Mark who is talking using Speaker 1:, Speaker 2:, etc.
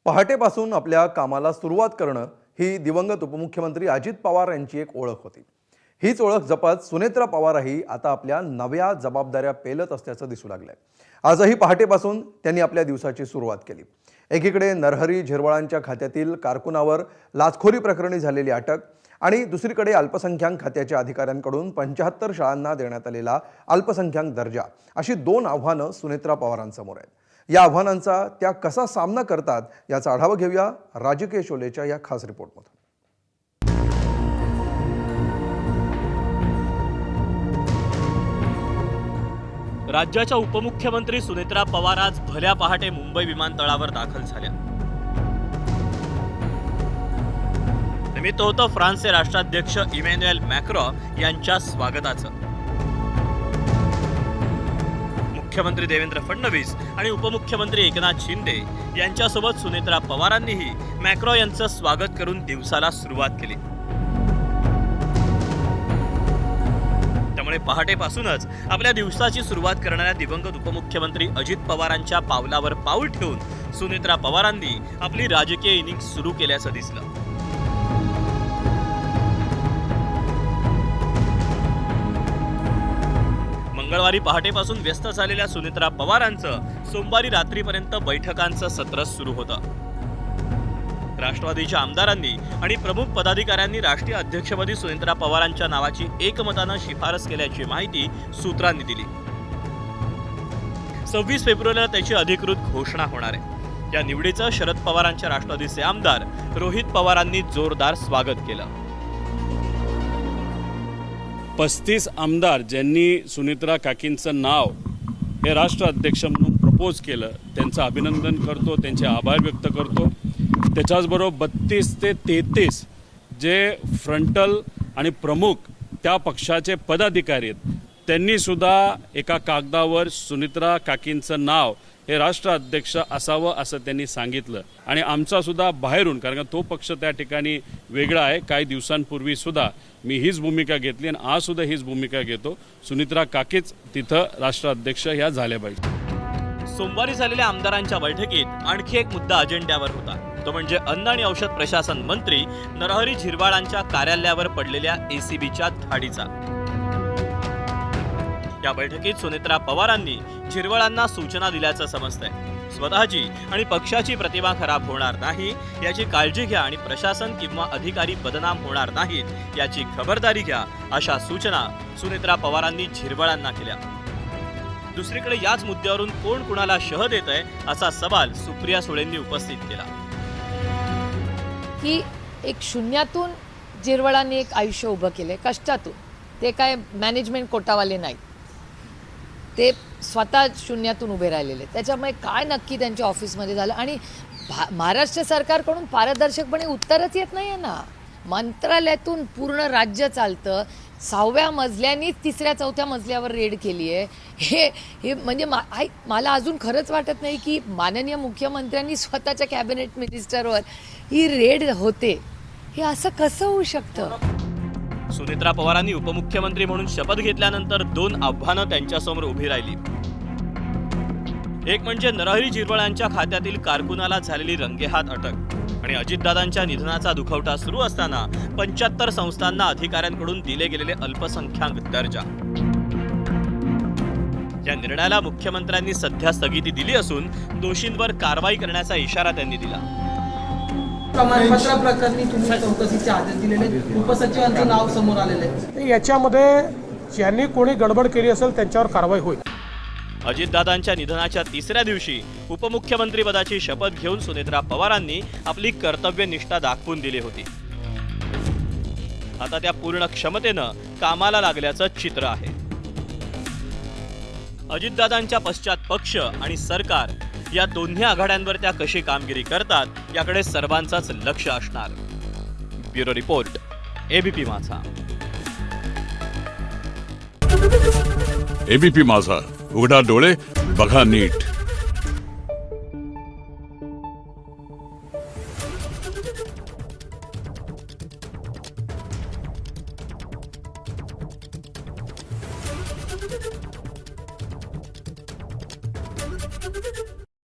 Speaker 1: पहाटेपासून आपल्या कामाला सुरुवात करणं ही दिवंगत उपमुख्यमंत्री अजित पवार यांची एक ओळख होती। हीच ओळख जपत सुनेत्रा पवारही आता आपल्या नव्या जबाबदाऱ्या पेलत असल्याचं दिसू लागलंय। आजही पहाटेपासून त्यांनी आपल्या दिवसाची सुरुवात केली। एकीकडे नरहरी झिरवाळांच्या खात्यातील कारकुनावर लाचखोरी प्रकरणी झालेली अटक आणि दुसरीकडे अल्पसंख्याक खात्याच्या अधिकाऱ्यांकडून 75 शाळांना देण्यात आलेला अल्पसंख्याक दर्जा, अशी दोन आव्हानं सुनेत्रा पवारांसमोर आहेत। या आव्हानांचा त्या कसा सामना करतात याचा आढावा घेऊया राजकीय शोलेच्या या खास रिपोर्टमध्ये।
Speaker 2: राज्याच्या उपमुख्यमंत्री सुनेत्रा पवार आज भल्या पहाटे मुंबई विमानतळावर दाखल झाल्या। निमित्त होतं फ्रान्सचे राष्ट्राध्यक्ष इमॅन्युएल मॅक्रो यांच्या स्वागताचं। मुख्यमंत्री देवेंद्र फडणवीस आणि उपमुख्यमंत्री एकनाथ शिंदे यांच्यासोबत सुनेत्रा पवारांनीही मॅक्रो यांचं स्वागत करून दिवसाला सुरुवात केली। त्यामुळे पहाटेपासूनच आपल्या दिवसाची सुरुवात करणाऱ्या दिवंगत उपमुख्यमंत्री अजित पवारांच्या पावलावर पाऊल ठेवून सुनेत्रा पवारांनी आपली राजकीय इनिंग सुरू केल्याचं दिसलं। मंगळवारी पहाटेपासून व्यस्त झालेल्या सुनेत्रा पवारांचं सोमवारी रात्रीपर्यंत बैठकांचं सत्र सुरू होतं। राष्ट्रवादीच्या आमदारांनी आणि प्रमुख पदाधिकाऱ्यांनी राष्ट्रीय अध्यक्षपदी सुनेत्रा पवारांच्या नावाची एकमतानं शिफारस केल्याची माहिती सूत्रांनी दिली। 26 फेब्रुवारीला त्याची अधिकृत घोषणा होणार आहे। या निवडीचं शरद पवारांच्या राष्ट्रवादीचे आमदार रोहित पवारांनी जोरदार स्वागत केलं।
Speaker 3: 35 आमदार ज्यांनी सुनेत्रा काकींचं नाव हे राष्ट्र अध्यक्ष म्हणून प्रपोज केलं, त्यांचं अभिनंदन करतो, त्यांचे आभार व्यक्त करतो। त्याच्याचबरोबर 32 ते 33 जे फ्रंटल आणि प्रमुख त्या पक्षाचे पदाधिकारी आहेत, त्यांनी सुद्धा एका कागदावर सुनेत्रा काकींचं नाव हे राष्ट्र अध्यक्ष असावं असं त्यांनी सांगितलं। आणि आमचा सुद्धा बाहेरून, कारण तो पक्ष त्या ठिकाणी वेगळा आहे, काही दिवसांपूर्वी सुद्धा मी हीच भूमिका घेतली आणि आज सुद्धा हीच भूमिका घेतो, सुनेत्रा काकीच तिथं राष्ट्राध्यक्ष ह्या झाल्या पाहिजे।
Speaker 2: सोमवारी झालेल्या आमदारांच्या बैठकीत आणखी एक मुद्दा अजेंड्यावर होता, तो म्हणजे अन्न आणि औषध प्रशासन मंत्री नरहरी झिरवाळांच्या कार्यालयावर पडलेल्या एसीबीच्या धाडीचा। या बैठकीत सुनेत्रा पवारांनी झिरवाळांना सूचना दिल्याचं समजतंय। स्वतःची आणि पक्षाची प्रतिमा खराब होणार नाही याची काळजी घ्या आणि प्रशासन किंवा अधिकारी बदनाम होणार नाहीत याची खबरदारी घ्या, अशा सूचना सुनेत्रा पवारांनी झिरवाळांना केल्या। दुसरीकडे याच मुद्द्यावरून कोण कुणाला शह देतंय असा सवाल सुप्रिया सुळेंनी उपस्थित केला।
Speaker 4: की एक शून्यातून झिरवाळांनी एक आयुष्य उभं केलंय, कष्टातून। ते काय मॅनेजमेंट कोटावाले नाहीत, ते स्वतः शून्यातून उभे राहिलेले। त्याच्यामुळे काय नक्की त्यांच्या ऑफिसमध्ये झालं आणि महाराष्ट्र सरकारकडून पारदर्शकपणे उत्तरच येत नाही आहे ना। मंत्रालयातून पूर्ण राज्य चालतं, 6व्या मजल्यानीच 3ऱ्या-4थ्या मजल्यावर रेड केली आहे। हे म्हणजे मला अजून खरंच वाटत नाही की माननीय मुख्यमंत्र्यांनी स्वतःच्या कॅबिनेट मिनिस्टरवर ही रेड होते, हे असं कसं होऊ शकतं।
Speaker 2: सुनेत्रा पवारांनी उपमुख्यमंत्री म्हणून शपथ घेतल्यानंतर 2 आव्हानं त्यांच्यासमोर उभी राहिली। एक म्हणजे नरहरी झिरवाळांच्या खात्यातील कारकुनाला झालेली रंगेहात अटक आणि अजितदादांच्या निधनाचा दुखवटा सुरू असताना 75 संस्थांना अधिकाऱ्यांकडून दिले गेलेले अल्पसंख्याक दर्जा। या निर्णयाला मुख्यमंत्र्यांनी सध्या स्थगिती दिली असून दोषींवर कारवाई करण्याचा इशारा त्यांनी दिला।
Speaker 5: प्रमाणपत्र प्रकरणी तुम्ही चौकशीचे आदेश दिलेले, उपसचिवांचं नाव समोर आलेलं आहे।
Speaker 6: याच्यामध्ये ज्यांनी कोणी गडबड केली असेल त्यांच्यावर कारवाई होईल।
Speaker 2: अजितदादांच्या निधनाच्या 3ऱ्या दिवशी उपमुख्यमंत्रीपदाची शपथ घेऊन सुनेत्रा पवारांनी आपली कर्तव्यनिष्ठा दाखवून दिली होती। आता त्या पूर्ण क्षमतेनं कामाला लागल्याचं चित्र आहे। अजितदादांच्या पश्चात पक्ष आणि सरकार या दोन्ही आघाड्यांवर त्या कशी कामगिरी करतात याकडे सर्वांचंच लक्ष असणार। ब्युरो रिपोर्ट, एबीपी माझा।
Speaker 7: एबीपी माझा, उघडा डोळे बघा नीट।